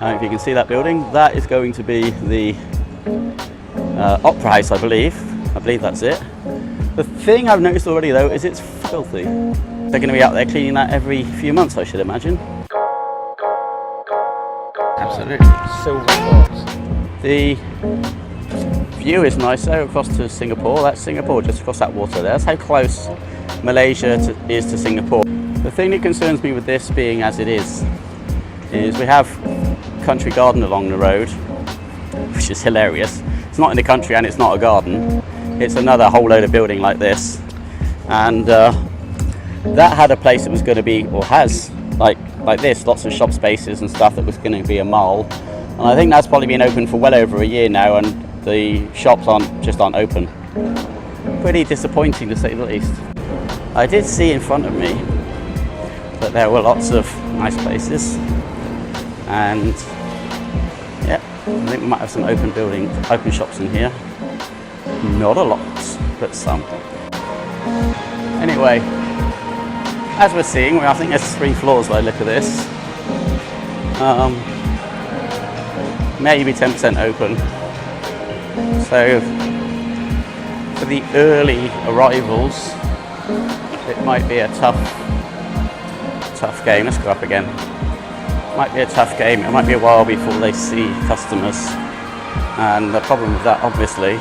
If you can see that building, that is going to be the Opera House, I believe. I believe that's it. The thing I've noticed already though is it's filthy. They're going to be out there cleaning that every few months, I should imagine. Absolutely. Silver box. The view is nice though across to Singapore. That's Singapore just across that water there. That's how close Malaysia is to Singapore. The thing that concerns me with this being as it is we have country garden along the road, which is hilarious. It's not in the country and it's not a garden. It's another whole load of building like this. And that had a place that was going to be, or has, like this, lots of shop spaces and stuff that was going to be a mall. And I think that's probably been open for well over a year now, and the shops aren't open. Pretty disappointing to say the least. I did see in front of me that there were lots of nice places, and yeah, I think we might have some open shops in here. Not a lot, but some. Anyway, as we're seeing, I think there's 3 floors by the look of this. Maybe 10% open. So for the early arrivals, it might be a tough game. Let's go up again. Might be a tough game. It might be a while before they see customers. And the problem with that, obviously,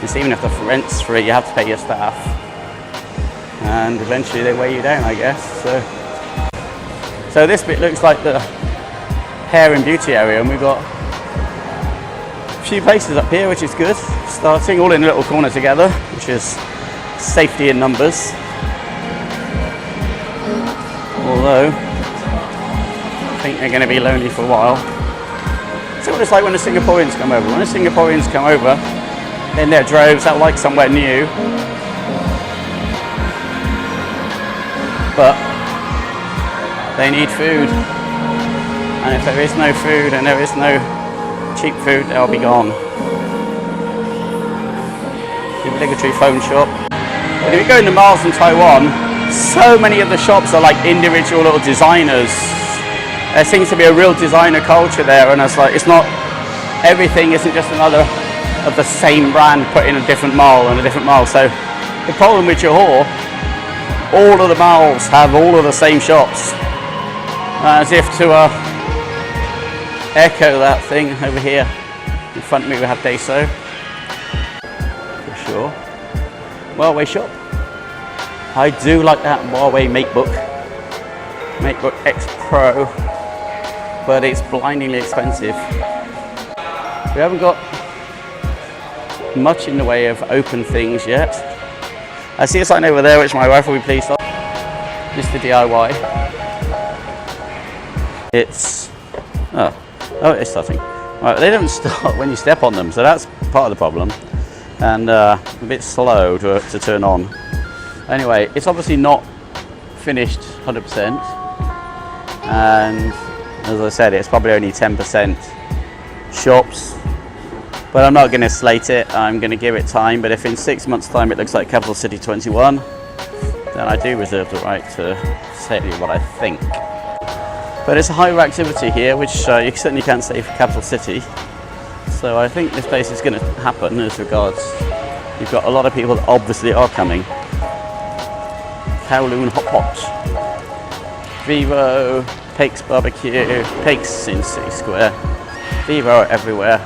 is even if the rent's free, you have to pay your staff. And eventually they weigh you down, I guess. So this bit looks like the hair and beauty area, and we've got a few places up here, which is good. Starting all in a little corner together, which is safety in numbers. Although I think they're going to be lonely for a while. See what it's like when the Singaporeans come over. When the Singaporeans come over in their droves, they'll like somewhere new. But they need food. And if there is no food and there is no cheap food, they'll be gone. The obligatory phone shop. But if you go into malls in Taiwan, so many of the shops are like individual little designers. There seems to be a real designer culture there, and it's like, it's not, everything isn't just another of the same brand put in a different mall and a different mall. So the problem with Johor, all of the malls have all of the same shops. As if to echo that thing over here in front of me, we have Daiso for sure. Huawei shop. I do like that Huawei MateBook X Pro, but it's blindingly expensive. We haven't got much in the way of open things yet. I see a sign over there which my wife will be pleased of. Mr. DIY. It's it's starting. Right, they don't start when you step on them, so that's part of the problem. And a bit slow to turn on. Anyway, it's obviously not finished 100%, and as I said, it's probably only 10% shops. But I'm not going to slate it. I'm going to give it time. But if in 6 months' time it looks like Capital City 21, then I do reserve the right to say what I think. But it's a higher activity here, which you certainly can't say for Capital City. So I think this place is going to happen as regards. You've got a lot of people that obviously are coming. Kowloon Hot Pot, Vivo, Pake's Barbecue, Pake's in City Square, Vivo are everywhere,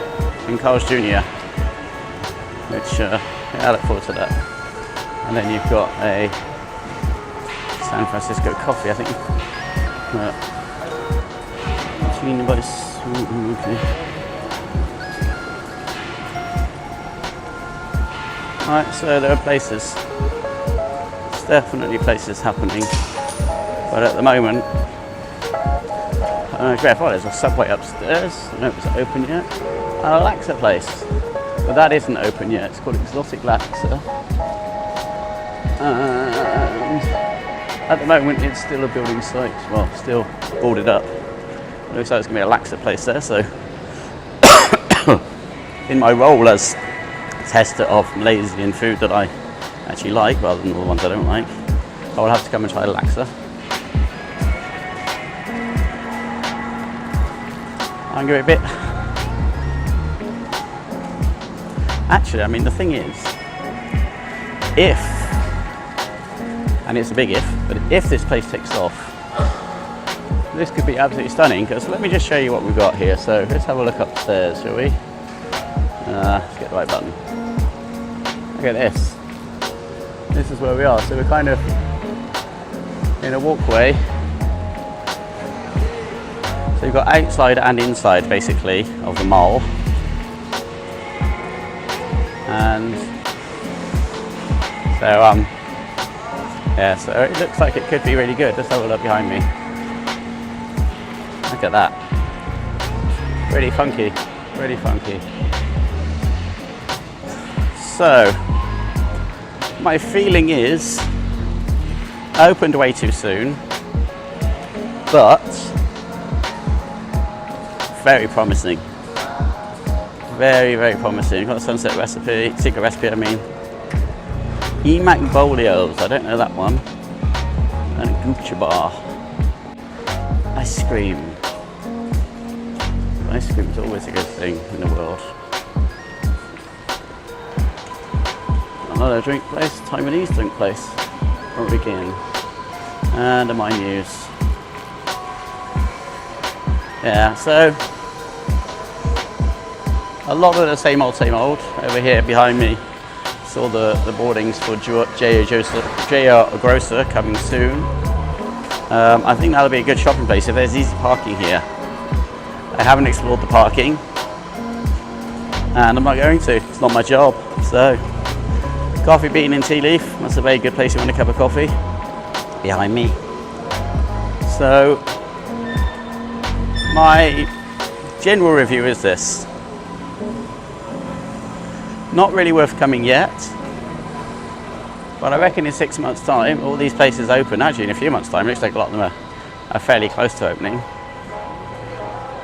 and Carl's Jr., which I look forward to that. And then you've got a San Francisco coffee, I think. Alright, so there are places. There's definitely places happening. But at the moment, there's a Subway upstairs. I don't know if it's open yet. A Laksa place. But that isn't open yet. It's called Exotic Laksa. And at the moment, it's still a building site. Well, still boarded up. It looks like it's going to be a Laksa place there. So, in my role as tester of Malaysian food that I actually like, rather than the ones I don't like, I will have to come and try Laksa. and give it a bit. Actually, I mean, the thing is, if, and it's a big if, but if this place takes off, this could be absolutely stunning. Because let me just show you what we've got here. So let's have a look upstairs, shall we? Let's get the right button. Look at this. This is where we are. So we're kind of in a walkway. So you've got outside and inside, basically, of the mall. And so, yeah, so it looks like it could be really good. Let's have a look behind me. Look at that. Really funky, really funky. So, my feeling is, opened way too soon, but very promising. Very, very promising. Got a sunset recipe, secret recipe, I mean. Bolio's, I don't know that one. And a Gucci bar. Ice cream. Ice cream is always a good thing in the world. Another drink place, Taiwanese drink place. Again. And a My News. Yeah, so a lot of the same old. Over here behind me, saw the boardings for JR Grocer coming soon. I think that'll be a good shopping place if there's easy parking here. I haven't explored the parking, and I'm not going to. It's not my job. So, Coffee Bean and Tea Leaf. That's a very good place if you want a cup of coffee. Behind me. So, my general review is this. Not really worth coming yet, but I reckon in 6 months' time, all these places open. Actually, in a few months' time, it looks like a lot of them are fairly close to opening.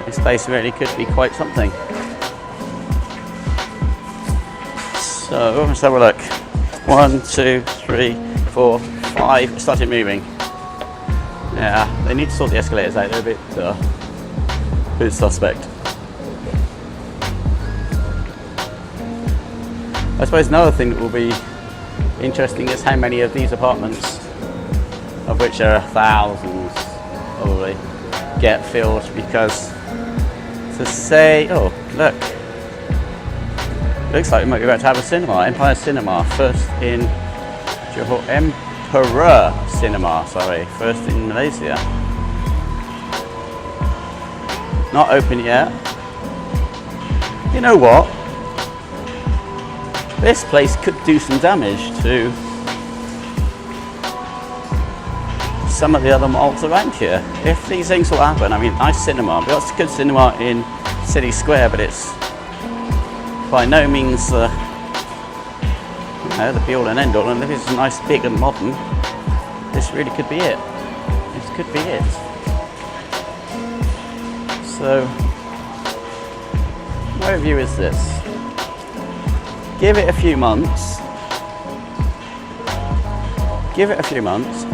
This place really could be quite something. So, let's have a look. 1, 2, 3, 4, 5. It started moving. Yeah, they need to sort the escalators out. They're a bit suspect. I suppose another thing that will be interesting is how many of these apartments, of which there are thousands probably, get filled, because to say, oh look, looks like we might be about to have a cinema, Empire Cinema, first in Johor, Emperor Cinema, sorry, first in Malaysia. Not open yet. You know what? This place could do some damage to some of the other malls around here. If these things will happen, I mean, nice cinema. We've got a good cinema in City Square, but it's by no means the be all and end all. And if it's nice, big and modern, this really could be it. This could be it. So, my review is this. Give it a few months.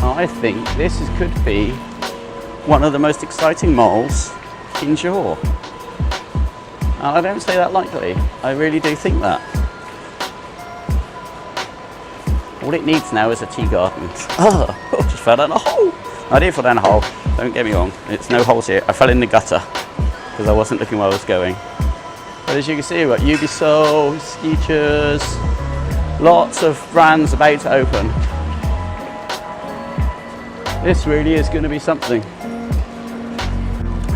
I think this could be one of the most exciting malls in Johor. And I don't say that lightly. I really do think that. All it needs now is a tea garden. Oh, just fell down a hole. I did fall down a hole. Don't get me wrong. It's no holes here. I fell in the gutter because I wasn't looking where I was going. But as you can see, we've got Ubisoft, Skechers, lots of brands about to open. This really is going to be something.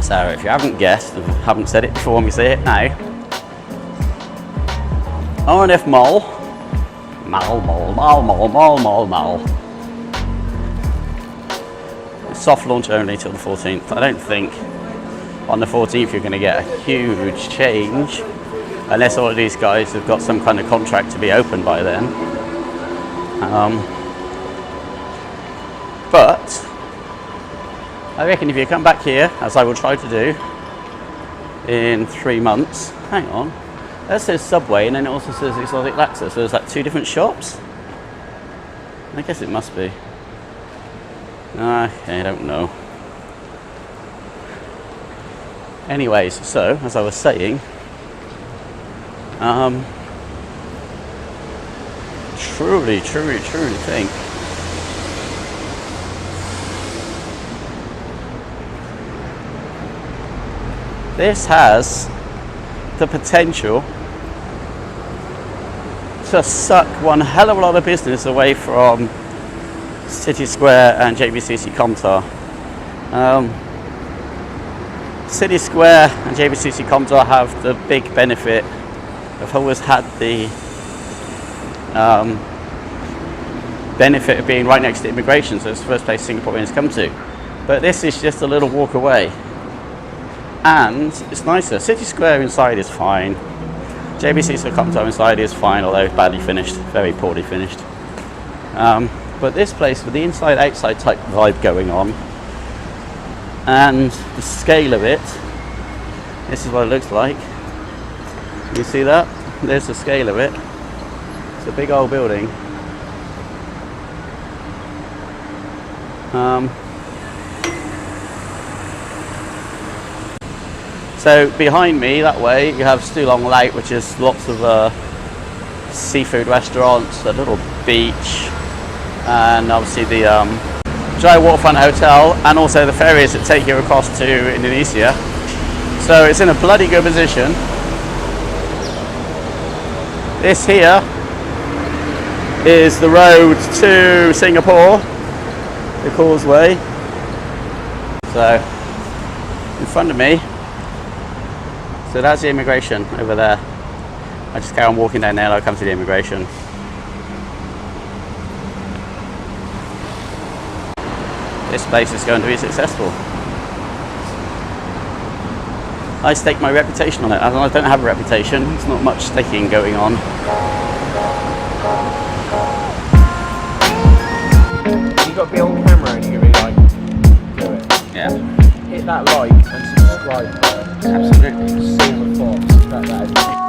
So if you haven't guessed, and haven't said it before, let me say it now. R&F Mall. Mall. Soft launch only till the 14th. I don't think on the 14th you're going to get a huge change unless all of these guys have got some kind of contract to be open by then. But I reckon if you come back here, as I will try to do in 3 months, hang on, that says Subway and then it also says Exotic Lacta, so there's like 2 different shops? I guess it must be. Okay, I don't know. Anyways, so as I was saying, truly think this has the potential to suck one hell of a lot of business away from City Square and JBCC Comtar. City Square and JBCC Comtar have the big benefit of always had the benefit of being right next to immigration, so it's the first place Singaporeans come to. But this is just a little walk away, and it's nicer. City Square inside is fine. JBCC Comtar inside is fine, although badly finished, very poorly finished. But this place with the inside-outside type vibe going on, and the scale of it, this is what it looks like. You see that? There's the scale of it. It's a big old building. So behind me, that way, you have Stulong Lake, which is lots of seafood restaurants, a little beach, and obviously the Jaya Waterfront Hotel, and also the ferries that take you across to Indonesia. So it's in a bloody good position. This here is the road to Singapore, the causeway. So in front of me, so that's the immigration over there. I just carry on walking down there and I'll come to the immigration. This place is going to be successful. I stake my reputation on it. I don't have a reputation, there's not much staking going on. You've got to be on camera and you're going to be like, do it. Yeah. Hit that like and subscribe button. Absolutely. Silver Fox. That is.